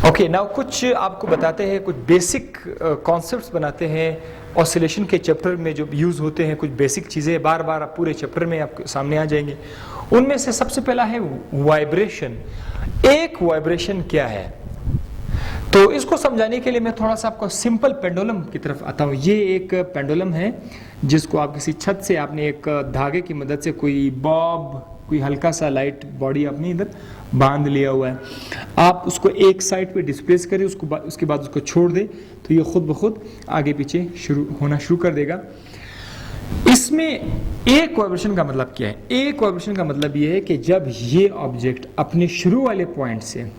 Okay, now कुछ आपको बताते हैं, कुछ बेसिक कॉन्सेप्ट्स बनाते हैं ऑसिलेशन के चैप्टर में जो यूज़ होते हैं। कुछ बेसिक चीज़ें बार बार आप पूरे चैप्टर में आपके सामने आ जाएंगे। उनमें से सबसे पहला है वाइब्रेशन। एक वाइब्रेशन क्या है, तो इसको समझाने के लिए मैं थोड़ा सा आपको सिंपल पेंडुलम की तरफ आता हूँ। ये एक पेंडुलम है जिसको आप किसी छत से आपने एक धागे की मदद से कोई बॉब, कोई हल्का सा लाइट बॉडी आपने इधर बांध लिया हुआ है। आप उसको एक साइड पे डिस्प्लेस करें, उसके बाद उसको छोड़ दें तो ये खुद ब खुद आगे पीछे होना शुरू कर देगा। इसमें एक वाइब्रेशन का मतलब क्या है? एक वाइब्रेशन का मतलब ये है कि जब ये ऑब्जेक्ट अपने शुरू वाले पॉइंट से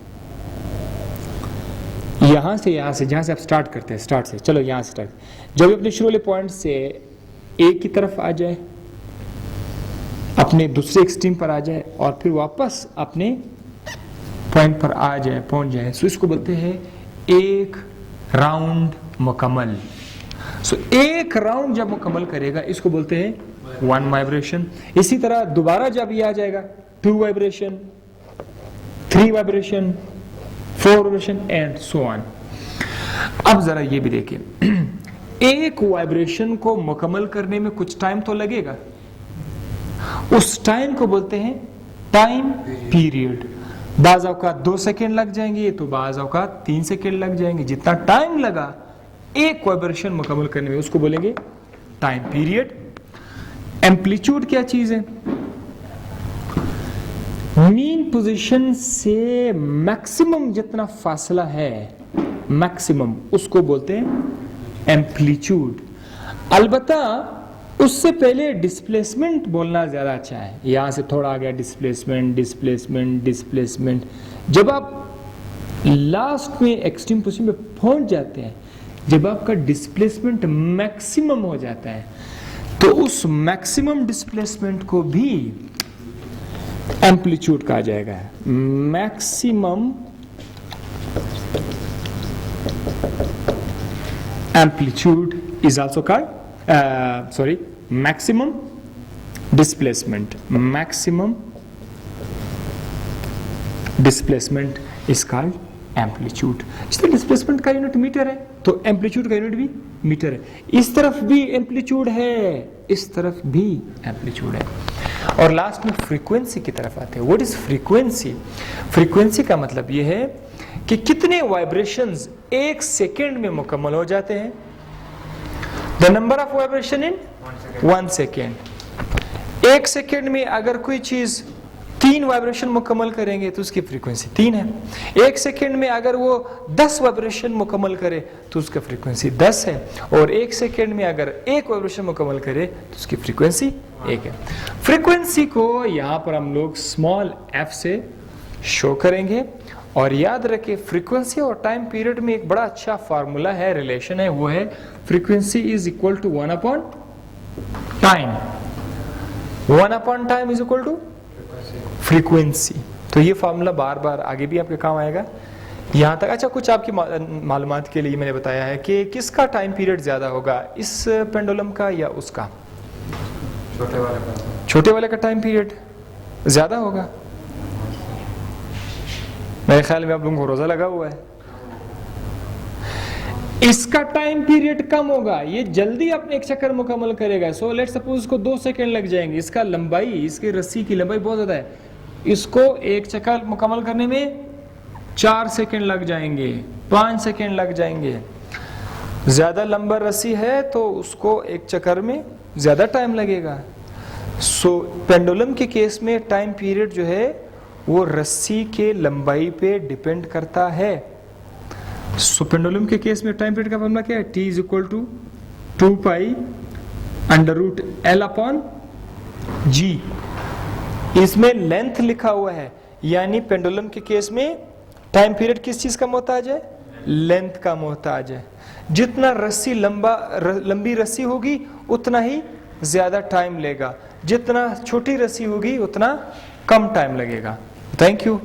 यहां से जहां से आप स्टार्ट करते हैं, स्टार्ट से चलो यहां से स्टार्ट, जब अपने शुरू वाले पॉइंट से एक की तरफ आ जाए, अपने दूसरे एक्सट्रीम पर आ जाए और फिर वापस अपने पॉइंट पर आ जाए, पहुंच जाए, सो इसको बोलते हैं एक राउंड मुकम्मल। सो एक राउंड जब मुकम्मल करेगा इसको बोलते हैं 1 वाइब्रेशन। इसी तरह दोबारा जब ये आ जाएगा 2 vibration, 3 vibration, 4 vibration and so on. अब जरा ये भी देखिए, एक वाइब्रेशन को मुकम्मल करने में कुछ टाइम तो लगेगा, उस टाइम को बोलते हैं टाइम पीरियड। बाज़ औक़ात 2 सेकेंड लग जाएंगे तो बाज़ औक़ात 3 सेकेंड लग जाएंगे। जितना टाइम लगा एक वाइब्रेशन मुकम्मल करने में उसको बोलेंगे टाइम पीरियड। एम्पलीट्यूड क्या चीज है? मीन पोजीशन से मैक्सिमम जितना फासला है, मैक्सिमम, उसको बोलते हैं एम्पलीट्यूड। अलबत्ता उससे पहले डिस्प्लेसमेंट बोलना ज्यादा अच्छा है। यहां से थोड़ा आ गया डिस्प्लेसमेंट, डिस्प्लेसमेंट, डिस्प्लेसमेंट। जब आप लास्ट में एक्सट्रीम पोजीशन में पहुंच जाते हैं, जब आपका डिस्प्लेसमेंट मैक्सिमम हो जाता है, तो उस मैक्सिमम डिस्प्लेसमेंट को भी एम्पलीट्यूड कहा जाएगा। Maximum amplitude is also called maximum displacement. Maximum displacement is called amplitude. इसलिए डिस्प्लेसमेंट का यूनिट मीटर है तो एम्पलीट्यूड का यूनिट भी मीटर है। इस तरफ भी एम्पलीट्यूड है, इस तरफ भी एम्पलीट्यूड है। और लास्ट में फ्रीक्वेंसी की तरफ आते हैं। What is frequency? फ्रीक्वेंसी का मतलब यह है कि कितने वाइब्रेशंस एक सेकेंड में मुकम्मल हो जाते हैं। The number of vibration in 1 second. एक सेकेंड में अगर कोई चीज 3 वाइब्रेशन मुकम्मल करेंगे तो उसकी फ्रीक्वेंसी 3 है। एक सेकेंड में अगर वो 10 वाइब्रेशन मुकम्मल करे तो उसका फ्रीक्वेंसी 10 है। और एक सेकेंड में अगर 1 वाइब्रेशन मुकम्मल करे तो उसकी फ्रीक्वेंसी 1 है। फ्रीक्वेंसी को यहाँ पर हम लोग स्मॉल f से शो करेंगे। और याद रखें, फ्रीक्वेंसी और टाइम पीरियड में एक बड़ा अच्छा फार्मूला है, रिलेशन है, वो है frequency is equal to 1 upon time. 1 upon time is equal to frequency. तो ये फार्मूला बार बार आगे भी आपके काम आएगा। यहाँ तक अच्छा, कुछ आपकी मालूमात के लिए मैंने बताया है कि किसका टाइम पीरियड ज्यादा होगा, इस पेंडुलम का या उसका? छोटे वाले का टाइम पीरियड ज्यादा होगा। मेरे ख्याल में आप लोगों को रोजा लगा हुआ है। इसका टाइम पीरियड कम होगा, ये जल्दी अपने एक चक्कर मुकम्मल करेगा। सो लेट्स सपोज इसको 2 सेकेंड लग जाएंगे। इसका लंबाई, इसकी रस्सी की लंबाई बहुत ज्यादा है, इसको एक चक्कर मुकम्मल करने में 4 सेकेंड लग जाएंगे, 5 सेकेंड लग जाएंगे। ज्यादा लंबा रस्सी है तो उसको एक चक्कर में ज्यादा टाइम लगेगा। सो पेंडुलम के केस में टाइम पीरियड जो है वो रस्सी के लंबाई पे डिपेंड करता है। सो पेंडुलम के केस में टाइम पीरियड का फॉर्मूला क्या है? T is equal to 2 pi under root L upon G। इसमें लेंथ लिखा हुआ है, यानी पेंडुलम के केस में टाइम पीरियड किस चीज का मोहताज है? लेंथ का मोहताज है। जितना रस्सी लंबी रस्सी होगी उतना ही ज्यादा टाइम लेगा, जितना छोटी रस्सी होगी उतना कम टाइम लगेगा। Thank you.